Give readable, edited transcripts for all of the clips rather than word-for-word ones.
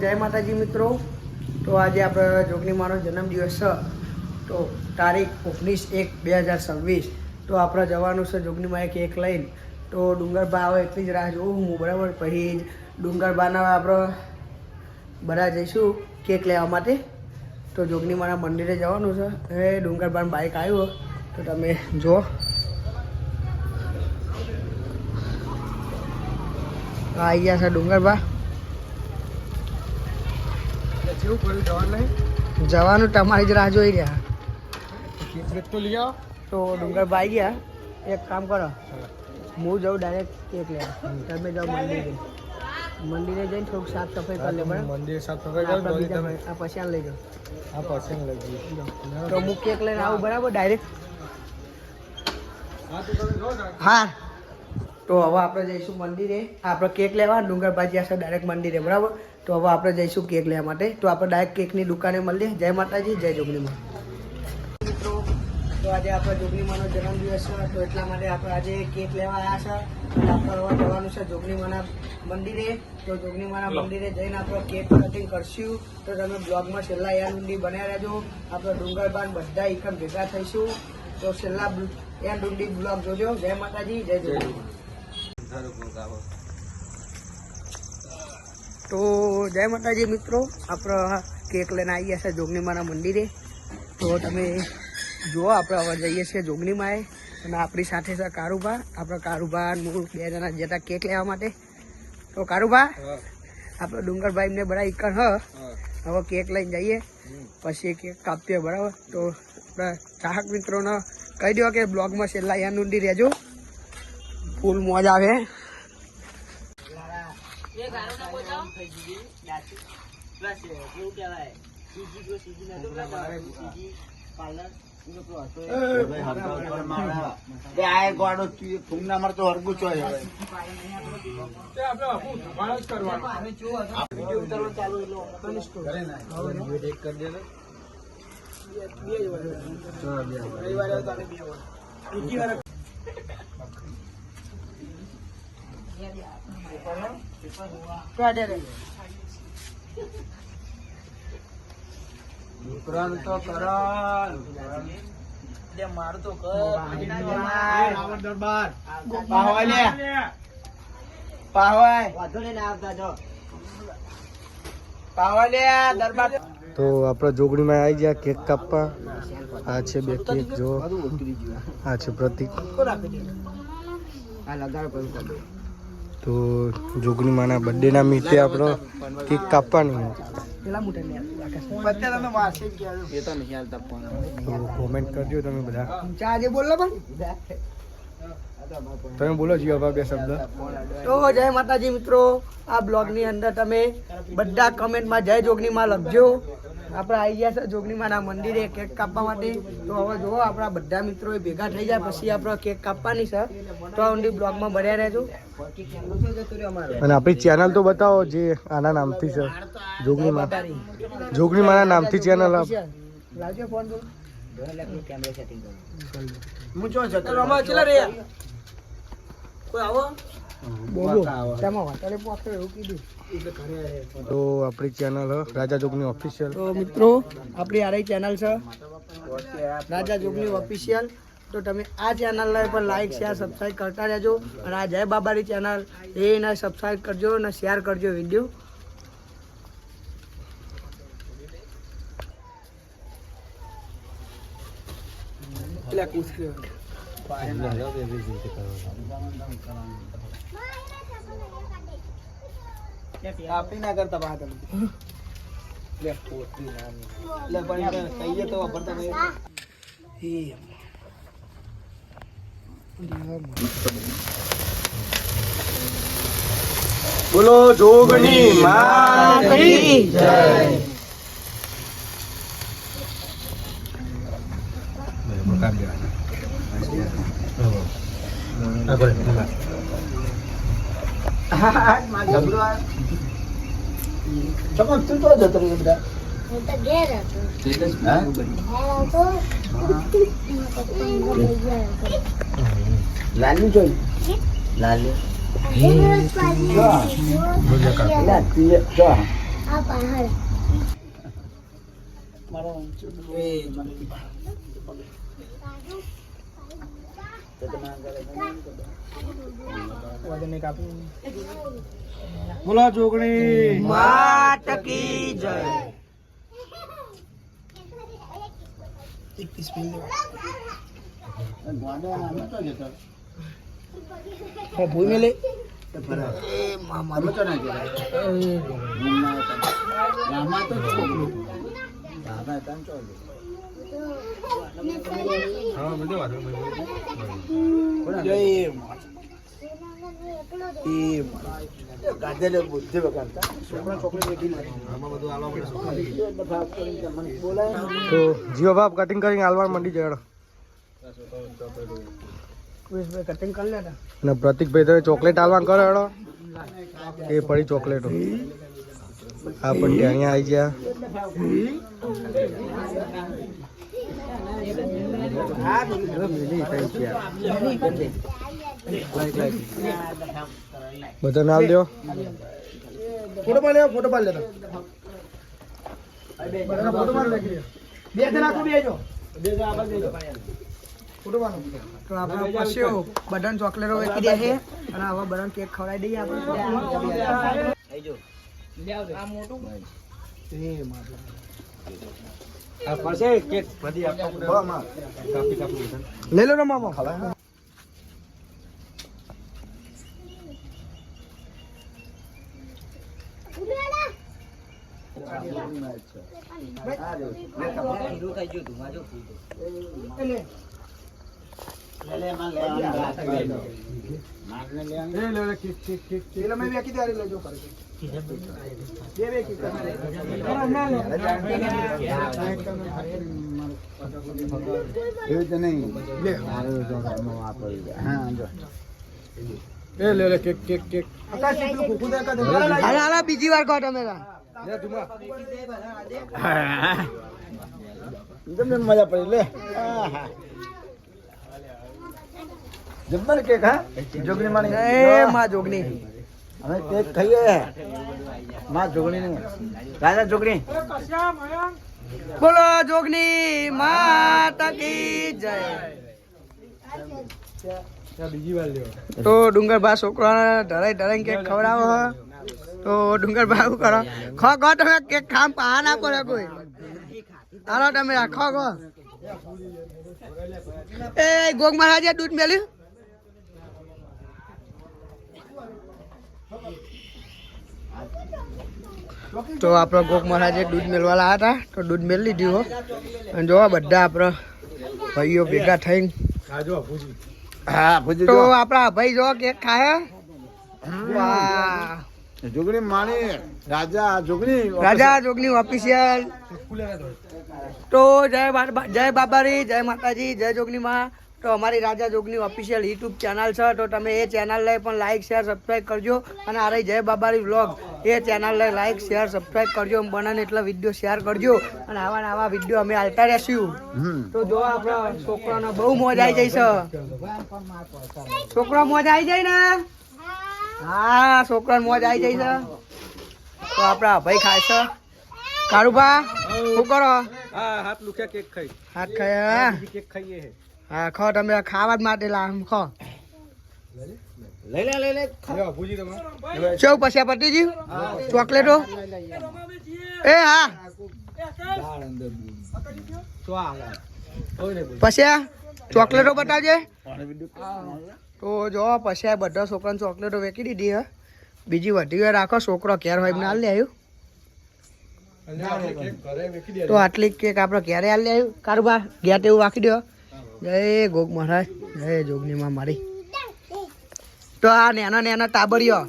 જય માતાજી મિત્રો. તો આજે આપણે જોગણીમાનો જન્મદિવસ છે. તો તારીખ 19/1/2026. તો આપણે જવાનું છે જોગણીમાં કેક લઈને. તો ડુંગરબા આવે એટલી જ રાહ જોઉં હું બરાબર. પછી ડુંગરબાના આપણે બધા જઈશું કેક લેવા માટે. તો જોગણીમાના મંદિરે જવાનું છે. એ ડુંગરબાનું બાઇક આવ્યું તો તમે જુઓ. આવી ગયા છે ડુંગરબા. જવાનું તમારી જ રાહ જોઈ રહ્યા. તો ડુંગરબા આવી ગયા. એક કામ કરો, હું જાઉં ડાયરેક્ટ કેક લેવા, તમે જાઓ મંદિરે. મંદિરે જઈને થોડુંક સાફ સફાઈ કરી લે બરાબર. મંદિર સાફ સફાઈ આ પછી લઈ જાઓ. તો હું કેક લઈને આવું બરાબર ડાયરેક્ટ. હા તો હવે આપણે જઈશું મંદિરે. આપણે કેક લેવા. ડુંગરબાજી હશે ડાયરેક્ટ મંદિરે બરાબર. તો હવે આપણે જઈશું કેક લેવા માટે. તો આપણે ડાયરેક્ટ કેકની દુકાને મળીએ. જય માતાજી, જય જોગણીમાં. મિત્રો તો આજે આપણે જોગણીમાનો જન્મદિવસ છે. તો એટલા માટે આપણે આજે કેક લેવા આવ્યા છે. અને આપણે હવે જવાનું છે જોગણીમાના મંદિરે. તો જોગણીમાના મંદિરે જઈને આપણે કેક કટિંગ કરશું. તો તમે બ્લોગમાં છેલ્લા યાર ડુંડી બનાવી રહેજો. આપણે ડુંગરબાન બધા એકમ ભેગા થઈશું. તો છેલ્લા યાર ડુંડી બ્લોગ જોજો. જય માતાજી, જય જોગણીમાં. તો જય માતાજી મિત્રો, આપણે કેક લઈને આવી ગયા છે જોગણીમાના મંદિરે. તો તમે જુઓ આપણે હવે જઈએ છીએ જોગણીમાએ. અને આપણી સાથે છે કારુભા. આપણે કારુભા હું 2 જણા જતા કેક લેવા માટે. તો કારુભા આપણે ડુંગરભાઈ ને બધા એકણ હવે કેક લઈને જઈએ. પછી કેક કાપીએ બરાબર. તો ચાહક મિત્રોને કહી દો કે બ્લોગમાં છેલ્લા યાર ઊંડી રહેજો. ફૂલ મોજ આવે. તો આપણે જોગણીમાં આવી ગયા કેક કાપવા. આ છે 2 કેક જો. આ છે પ્રતિક. તો જોગણીમાના બર્થડેના મીટે આપણે કેક કાપવાની. કોમેન્ટ કરજો તમે બધા. તમે બોલો જીઓ 2 શબ્દ. તો જય માતાજી મિત્રો, આ બ્લોગની અંદર તમે બધા કમેન્ટમાં જય જોગણીમાં લખજો. આપણે આવી ગયા છે જોગણીમાના મંદિરે કેક કાપવા માટે. તો હવે જુઓ આપણા બધા મિત્રો ભેગા થઈ જાય પછી આપણે કેક કાપવાની છે. તો ઊંડી બ્લોગમાં બન્યા રહેજો. અને આપણી ચેનલ તો બતાવો જે આના નામથી છે જોગણીમાના નામથી ચેનલ. લાવજો ફોન તો હું જો જતો રમા ચલા રે કોઈ આવો બોલો તમા વાતરે પોખરે એવું કીધું. તો આપણી ચેનલ રાજા જોગણી ઓફિશિયલ. તો મિત્રો આપણી આરી ચેનલ છે રાજા જોગણી ઓફિશિયલ. તો તમે આ ચેનલને પણ લાઈક શેર સબસ્ક્રાઈબ કરતા રહેજો. અને આ જય બાબાની ચેનલ એને સબસ્ક્રાઈબ કરજો અને શેર કરજો વિડીયો. આપી ના કરતા બહાર તમે લે પોતરી નાની લે પણ કહીએ તો વાપરતા નહીં. બોલો જોગણી માતની જય. ચમક તું તો જતો રહ્યો બધા. લાલી જોઈ લાલી બોલો જોગણી માત કી જય. ભૂલ મેલે તો જીઓ બાપ કટિંગ કરીને હાલવા મંડી જડો કટિંગ કરી લેતા. ને પ્રતિકભાઈ તો ચોકલેટ હાલવા કરે હેડો એ પડી ચોકલેટો આ પણ અહીંયા આવી ગયા બધા નાલ દો ફોટો પાડ લેવા, ફોટો પાડ લેતા. બધાના ફોટો પાડ લખી દે. બે જણા આખું બેજો. ફોટો પાડો. તો આપણે પછી બધાને ચોકલેટો વેચી દે છે અને હવે બધાને કેક ખવડાવી દઈએ આપણે. આ મોટું લઈ લો ને મામા. બીજી વાર કહો તમે. મજા પડી લે જબ્બર કેક હા જોગણી માની એ માં જોગણી અમે કેક ખાઈએ માં જોગણી ને રાજા જોગણી બોલો જોગણી માતા કી જય. બીજી વાર લ્યો તો ડુંગરભા છોકરાને ઢરાઈ કેક ખવડાવો હો. તો ડુંગરભા શું કરો ખો ખો તમે કેક ખામ પા ના પડે કોઈ. હાલો તમે રાખો ખો. એ ગોગ મહારાજે દૂધ મેલ્યું. તો આપણા ગોગ મહારાજે દૂધ મેળવા લાયા હતા તો દૂધ મેળ લીધું હો. અને જોવા બધા આપણા ભાઈઓ ભેગા થઈને તો આપણા ભાઈ જો કેક ખાય. વાહ જોગણી માની રાજા જોગણી ઓફિશિયલ. તો જય બાબારી, જય માતાજી, જય જોગણી માં. તો અમારી રાજા જોગણી ઓફિશિયલ યુટ્યુબ ચેનલ છે તો તમે એ ચેનલને પણ લાઈક શેર સબસ્ક્રાઈબ કરજો. અને આ રહી જય બાબારી વ્લોગ એ ચેનલને લાઈક શેર સબસ્ક્રાઈબ કરજો. બને એટલા વિડીયો શેર કરજો અને આવા ને આવા વિડીયો અમે આવતા રહેશું. તો જો આપણા છોકરાનો બહુ મોજ આવી જાય છે. છોકરો મોજ આવી જાય ને. હા છોકરાને મોજ આવી જાય છે. તો આપણા ભાઈ ખાય છે. કારુભા શું કરો? હાથ લુખ્યા કેક ખાઈ હાથ ખાય કેક ખાઈએ હા ખો તમે ખાવા જ માટે લાવ ખો. લઈ લે ભૂજી તમે ચૌ પછી પતીજી ચોકલેટો એ હા પછી ચોકલેટો બતાવજે. તો જો પછી બધા છોકરાને ચોકલેટો વેચી દીધી હે. બીજી વધી હોય રાખો છોકરો ઘેર હોય ના લે આવ્યું. તો આટલી કેક આપણે ક્યારે હાલ લે આવ્યું કારુબા ઘેર એવું વાંકી દો. જય ગોગ મહારાજ, જય જોગની માં મારી. તો આ નેનો ટાબરિયો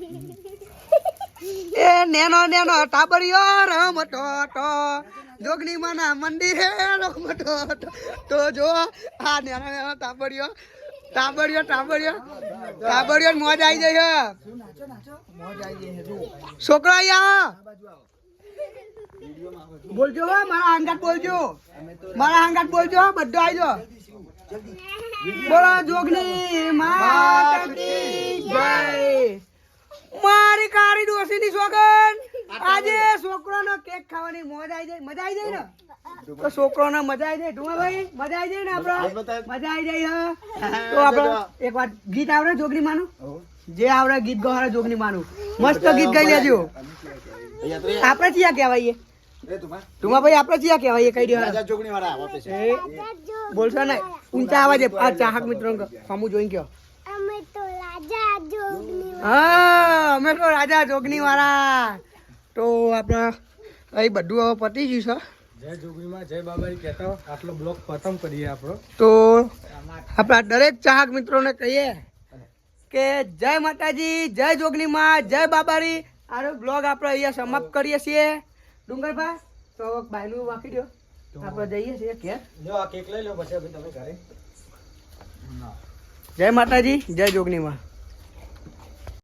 એ નેનો ટાબરિયો રમતો તો જોગની માં ના મંદિરે રમતો તો જો આ નેનો ટાબરિયો મોજ આવી જાય. છોકરો અહીંયા બોલજો મારા આંગાત બોલજો બધો આવજો. બોલો જોગની માતા કી જય. મારી કાળી ડોસી ની સોગન આજે છોકરો કેક ખાવાની મજા આવી જાય ને તો છોકરોને મજા આવી જાય ડુમાભાઈ મજા આવી જાય ને આપણે મજા આવી જાય હા. તો આપણે એક વાર ગીત આવડે જોગની માનું જે આવડે ગીત ગવાડે જોગની માનું મસ્ત ગીત ગાઈ લેજો આપણે ચિયા કહેવાય ડુમાભાઈ આપણે ચિયા કહેવાય કહી દો બોલશો ને ઊંચા અવાજે આ ચાહક મિત્રો સામું જોઈને કયો હા અમે તો રાજા જોગની વાળા. તો આપણા અહીં બધું હવે પતી ગયું છે. જય જોગણીમાં જય બાબારી કહેતા આટલો બ્લોગ ખતમ કરીએ આપણો. તો આપણા દરેક ચાહક મિત્રોને કહીએ કે જય માતાજી જય જોગણીમાં જય બાબારી. આનો બ્લોગ આપણે અહીંયા સમાપ્ત કરીએ છીએ ડુંગરભાઈ. તો બાયનું વાંકી દો આપણે જઈએ છીએ ઘેર. જો આ કેક લઈ લો પછી તમે ઘરે. જય માતાજી જય જોગણીમાં.